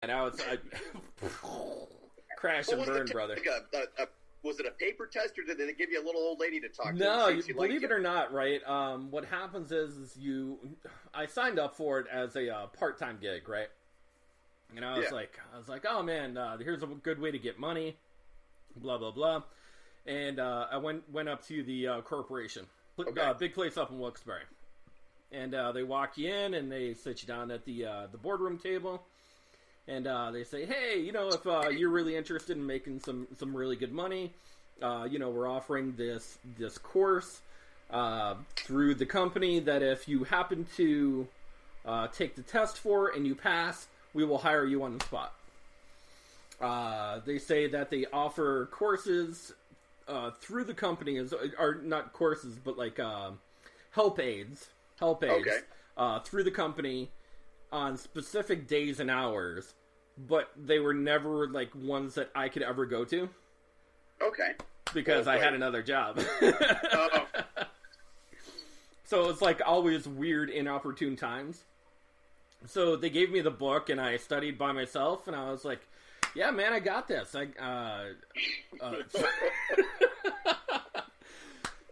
And I was crash and burn, brother. Was it a paper test, or did they give you a little old lady to talk to? No, believe it or not, right? What happens is I signed up for it as a part-time gig, right? And I was like, oh man, here's a good way to get money, blah blah blah. And I went up to the corporation, big place up in Wilkes-Barre, and they walk you in and they sit you down at the boardroom table. And they say, hey, if you're really interested in making some really good money, we're offering this course through the company that if you happen to take the test for and you pass, we will hire you on the spot. They say that they offer courses through the company, or not courses, but like help aids through the company on specific days and hours, but they were never like ones that I could ever go to. Okay. Because I had another job. So it's like always weird, inopportune times. So they gave me the book and I studied by myself, and I was like, yeah, man, I got this.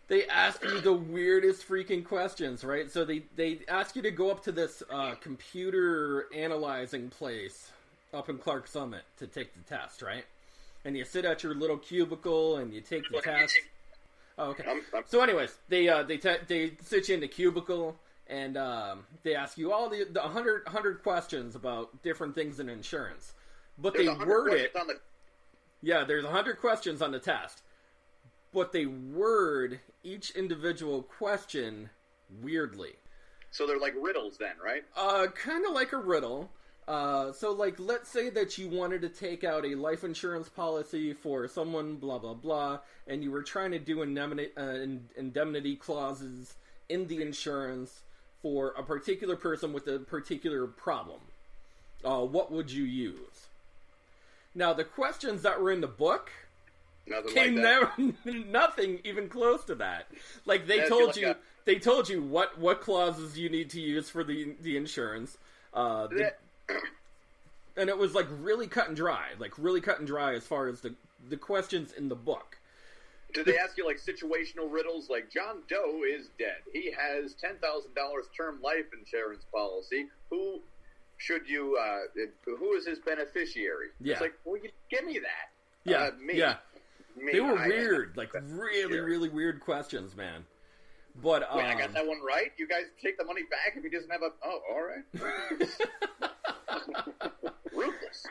They ask you the weirdest freaking questions, right? So they ask you to go up to this computer analyzing place up in Clark Summit to take the test, right? And you sit at your little cubicle and you take the test. Oh, okay. So anyways, they sit you in the cubicle and they ask you all the 100 questions about different things in insurance. But they word it. Yeah, there's 100 questions on the test. But they word each individual question weirdly. So they're like riddles then, right? Kind of like a riddle. So like, let's say that you wanted to take out a life insurance policy for someone, blah, blah, blah, and you were trying to do indemnity clauses in the insurance for a particular person with a particular problem. What would you use? Now, the questions that were in the book... Nothing even close to that. Like they told you what clauses you need to use for the insurance, and it was like really cut and dry as far as the questions in the book. Did they ask you like situational riddles, like John Doe is dead, he has $10,000 term life insurance policy, who should you who is his beneficiary? Yeah. It's like, well, you give me that. Yeah, me. Yeah. They were weird, like really weird questions, man. But wait, I got that one right? You guys take the money back if he doesn't have a... Oh, all right. Ruthless.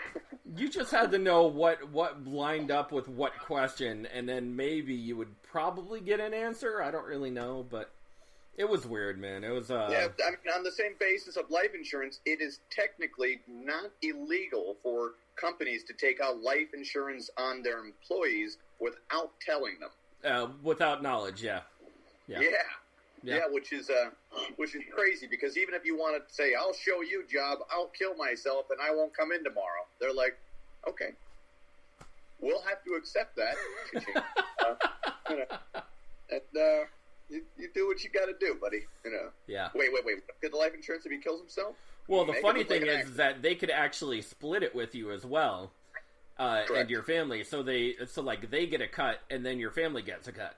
You just had to know what lined up with what question, and then maybe you would probably get an answer. I don't really know, but it was weird, man. It was... Yeah, I mean, on the same basis of life insurance, it is technically not illegal for companies to take out life insurance on their employees without telling them. Without knowledge, yeah, which is crazy, because even if you want to say, I'll show you, job, I'll kill myself and I won't come in tomorrow, they're like, okay, we'll have to accept that. You do what you got to do, buddy. Yeah. Wait. Get the life insurance if he kills himself? Well, the funny thing is that they could actually split it with you as well, and your family. So they get a cut, and then your family gets a cut.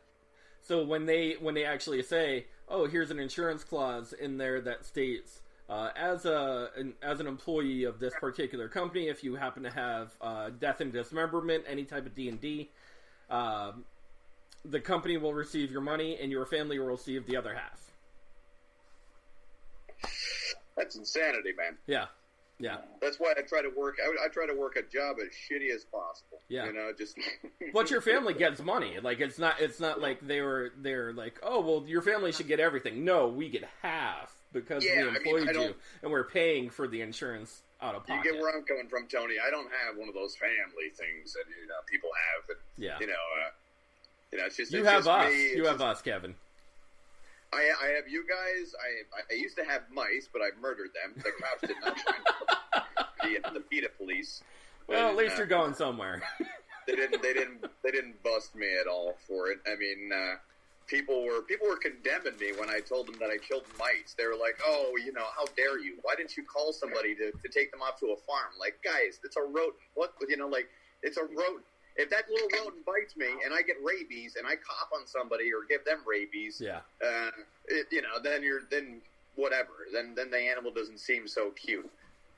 So when they actually say, "Oh, here's an insurance clause in there that states, as an employee of this particular company, if you happen to have death and dismemberment, any type of D&D, the company will receive your money, and your family will receive the other half." That's insanity, man. Yeah. That's why I try to work. I try to work a job as shitty as possible. Yeah. Just. But your family gets money. Like it's not like they're like, oh well, your family should get everything. No, we get half because we employed you, and we're paying for the insurance out of pocket. You get where I'm coming from, Tony. I don't have one of those family things that people have. It's just you have us. You have us, Kevin. I have you guys. I used to have mice, but I murdered them. The cops did not find the PETA police. Well, at least you're going somewhere. They didn't bust me at all for it. I mean, people were condemning me when I told them that I killed mice. They were like, "Oh, how dare you? Why didn't you call somebody to take them off to a farm?" Like, guys, it's a rodent. What, it's a rodent. If that little rodent bites me and I get rabies and I cough on somebody or give them rabies, then whatever. Then the animal doesn't seem so cute.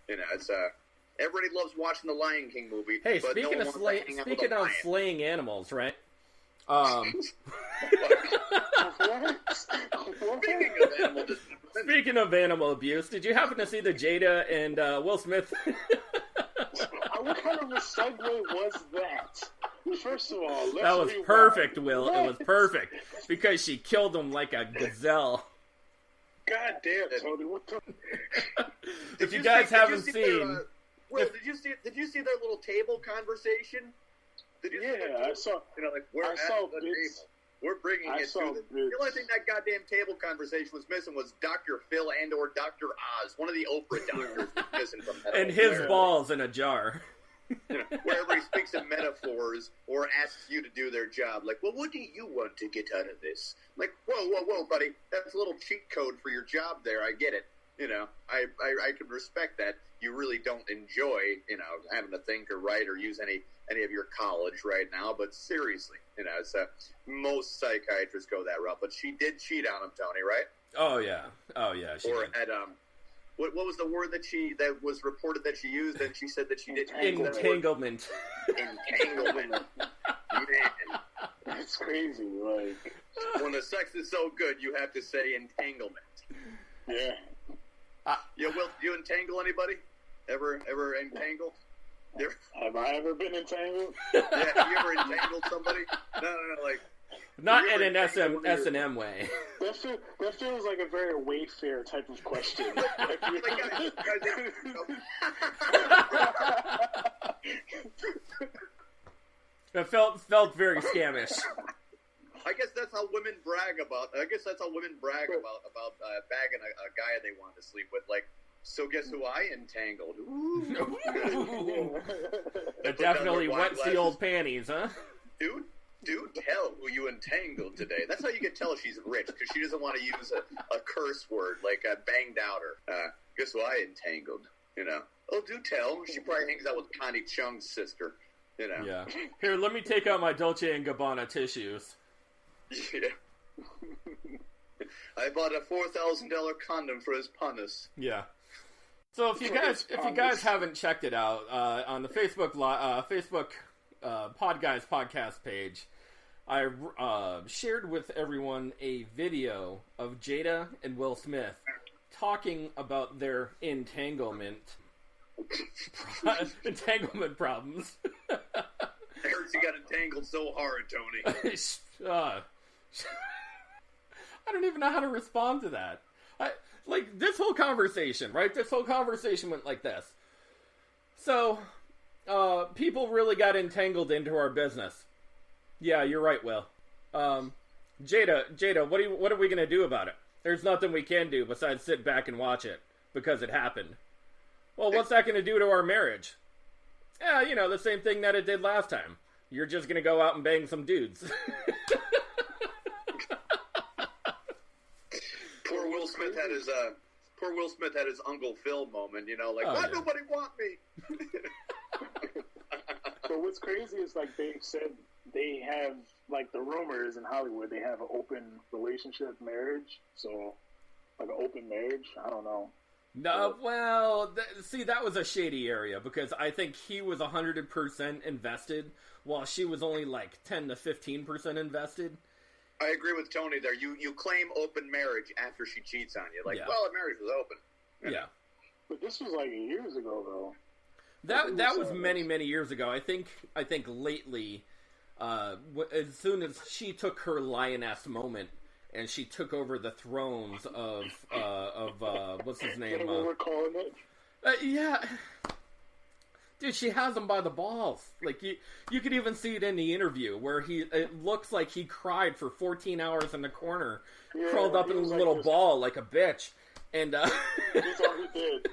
It's everybody loves watching the Lion King movie. Hey, but speaking of slaying animals, right? Speaking of animal abuse, did you happen to see the Jada and Will Smith? What kind of a segue was that? First of all, that was perfect, Will. It was perfect because she killed him like a gazelle. God damn, Tony! What the? If you guys haven't seen, Will, did you see their little table conversation? I saw. We're at the table. We're bringing it to the only thing that goddamn table conversation was missing was Dr. Phil and/or Dr. Oz, one of the Oprah doctors missing from that. And his balls in a jar. Wherever he speaks in metaphors or asks you to do their job, like, well, what do you want to get out of this? Like, whoa, buddy, that's a little cheat code for your job there. I get it. I can respect that. You really don't enjoy, having to think or write or use any of your college right now. But seriously, it's most psychiatrists go that route. But she did cheat on him, Tony, right? Oh yeah. She or did. at what was the word that was reported that she used? And she said that she did entanglement. Entanglement. Man, that's crazy. Like, when the sex is so good, you have to say entanglement. Yeah. Will, do you entangle anybody? Ever entangled? Have I ever been entangled? Yeah, have you ever entangled somebody? No, like... Not in an S&M way. That feels like a very Wayfair type of question. It felt very scamish. I guess that's how women brag about bagging a guy they want to sleep with. Like, so guess who I entangled? It definitely wets the old panties, huh? Dude, tell who you entangled today. That's how you can tell she's rich, because she doesn't want to use a curse word like banged out her. Guess who I entangled? Oh, do tell. She probably hangs out with Connie Chung's sister. Yeah. Here, let me take out my Dolce & Gabbana tissues. Yeah. I bought a $4,000 condom for his punis. Yeah. So if you guys haven't checked it out on the Facebook Podguyz Podcast page, I shared with everyone a video of Jada and Will Smith talking about their entanglement problems. I heard you got entangled so hard, Tony. I don't even know how to respond to that. This whole conversation, right? This whole conversation went like this. So, people really got entangled into our business. Yeah, you're right, Will. Jada, what are we gonna do about it? There's nothing we can do besides sit back and watch it, because it happened. Well, what's that gonna do to our marriage? Yeah, the same thing that it did last time. You're just gonna go out and bang some dudes. Poor Will Smith had his Uncle Phil moment, why nobody want me? But what's crazy is, they said they have, the rumors in Hollywood, they have an open relationship marriage. So, an open marriage, I don't know. No, well, see, that was a shady area, because I think he was 100% invested, while she was only 10 to 15% invested. I agree with Tony there. You claim open marriage after she cheats on you. Well, the marriage was open. Yeah. But this was years ago, though. That was many, many years ago. I think lately, as soon as she took her lioness moment, and she took over the thrones of what's his name? We're calling it. Yeah. Dude, she has him by the balls. You could even see it in the interview where it looks like he cried for 14 hours in the corner, curled up in a little ball like a bitch, and that's all he did.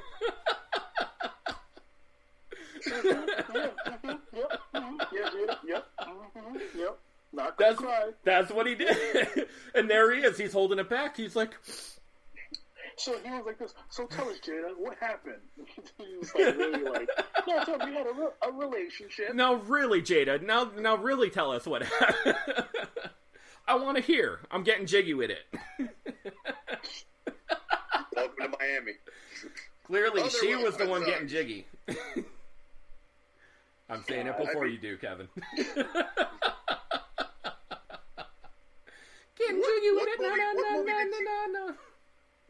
That's what he did. And there he is. He's holding it back. He's like... So he was like this. So tell us, Jada, what happened? He was like really like, no, tell me you had a relationship. No, really, Jada. Now, really, tell us what happened. I want to hear. I'm getting jiggy with it. Welcome to Miami. Clearly, she was the one getting jiggy. I'm saying it before you do, Kevin. Getting jiggy with it. No.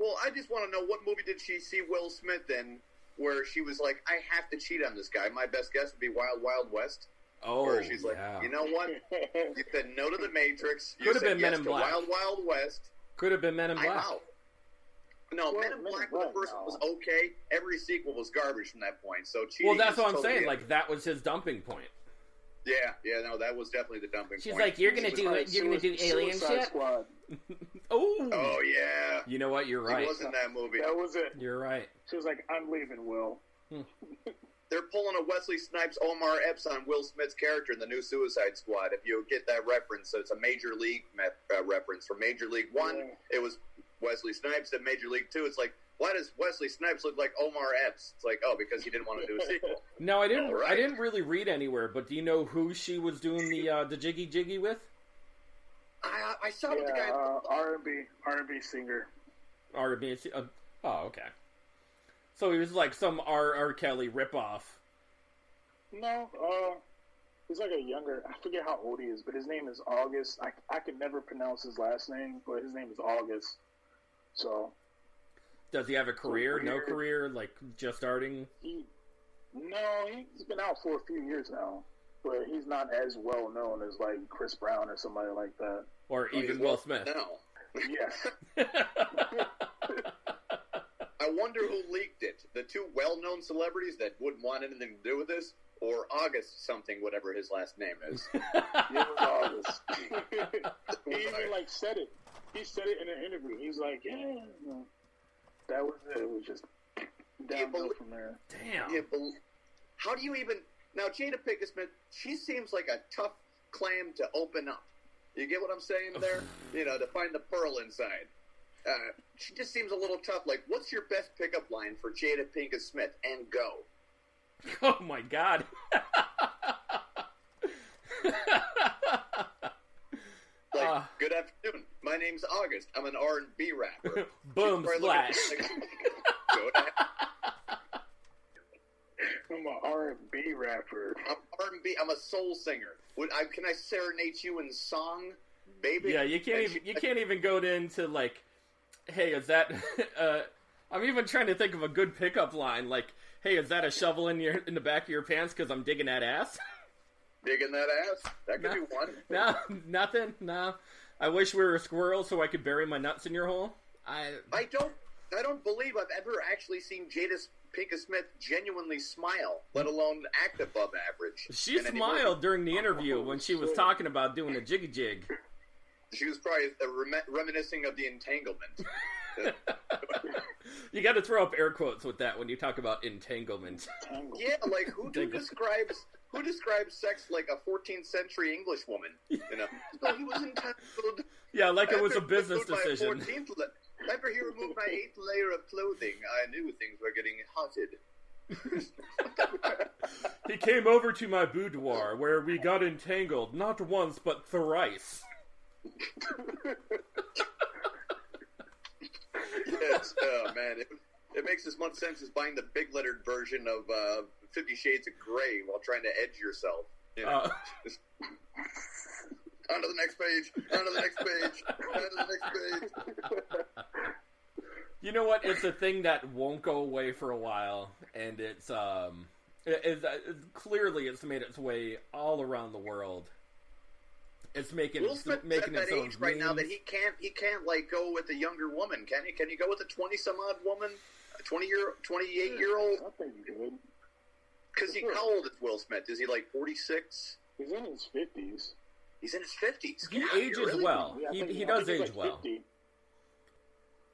Well, I just want to know, what movie did she see Will Smith in where she was like, I have to cheat on this guy? My best guess would be Wild Wild West. Oh, where she's like, you know what? You said no to the Matrix. You Could have said been Men yes in to Black. Wild Wild West. Could have been Men in Black. I'm out. No, Men in Black, the first one was okay. Every sequel was garbage from that point. So cheating. Well, that's what I'm totally saying. Like, that was his dumping point. Yeah, no, that was definitely the dumping She's point. like, you're gonna do it. You're gonna do alien shit. Squad. Oh yeah. You know what? You're right. It wasn't that movie. That was it. You're right. She was like, I'm leaving, Will. They're pulling a Wesley Snipes, Omar Epps on Will Smith's character in the new Suicide Squad. If you get that reference, so it's a Major League reference. From Major League 1, It was Wesley Snipes. At Major League 2, it's like, why does Wesley Snipes look like Omar Epps? It's like, oh, because he didn't want to do a sequel. No, I didn't. Right. I didn't really read anywhere. But do you know who she was doing the jiggy with? I saw the guy. R&B singer. R&B. Oh, okay. So he was like some R. Kelly ripoff. No, he's like a younger. I forget how old he is, but his name is August. I could never pronounce his last name, but his name is August. So. Does he have a career? No career? Like, just starting? He's been out for a few years now. But he's not as well known as, like, Chris Brown or somebody like that. Or even Will Smith. No. Yes. I wonder who leaked it. The two well-known celebrities that wouldn't want anything to do with this? Or August something, whatever his last name is. It was August. He even, like, said it. He said it in an interview. He's like, yeah, that was it. It was just downhill from there. Damn. How do you even... Now, Jada Pinkett Smith, she seems like a tough clam to open up. You get what I'm saying there? To find the pearl inside. She just seems a little tough. Like, what's your best pickup line for Jada Pinkett Smith? And go. Oh, my God. Good afternoon. My name's August. I'm an R&B rapper. Boom, splash. I'm an R&B rapper. I'm a soul singer. Can I serenade you in song, baby? Yeah, you can't even go into like, hey, is that? I'm even trying to think of a good pickup line. Like, hey, is that a shovel in the back of your pants? Because I'm digging that ass. Digging that ass? That could be one. No, nothing. No. I wish we were a squirrel so I could bury my nuts in your hole. I don't believe I've ever actually seen Jada Pinkett Smith genuinely smile, let alone act above average. She smiled during the interview when she was talking about doing a jiggy jig. She was probably reminiscing of the entanglement. You got to throw up air quotes with that when you talk about entanglement. Yeah, like who describes sex like a 14th century English woman? So he was entangled. Yeah, like it was a business decision. After he removed my 8th layer of clothing, I knew things were getting hotted. He came over to my boudoir where we got entangled, not once but thrice. Yes, oh man, it makes as much sense as buying the big lettered version of 50 Shades of Grey while trying to edge yourself. On to the next page. On to the next page. On to the next page. You know what? It's a thing that won't go away for a while, and it's clearly it's made its way all around the world. It's making Will Smith's making at its that own age right now that memes. he can't like go with a younger woman, can he? Can you go with a 20-some-odd woman, a 28-year-old? I think he could. Because how old is Will Smith? Is he like 46? He's in his 50s. He's in his 50s. He ages well. Yeah, He does age like well. 50.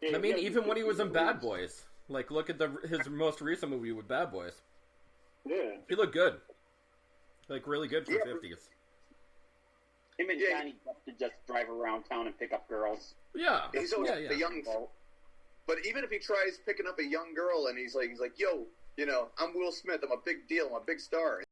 Yeah, I mean, even when he was in Bad Boys, like look at his most recent movie with Bad Boys. Yeah, he looked good, like really good for 50s. Him and Johnny Depp to just drive around town and pick up girls. Yeah. He's always the young. But even if he tries picking up a young girl and he's like, yo, I'm Will Smith. I'm a big deal. I'm a big star.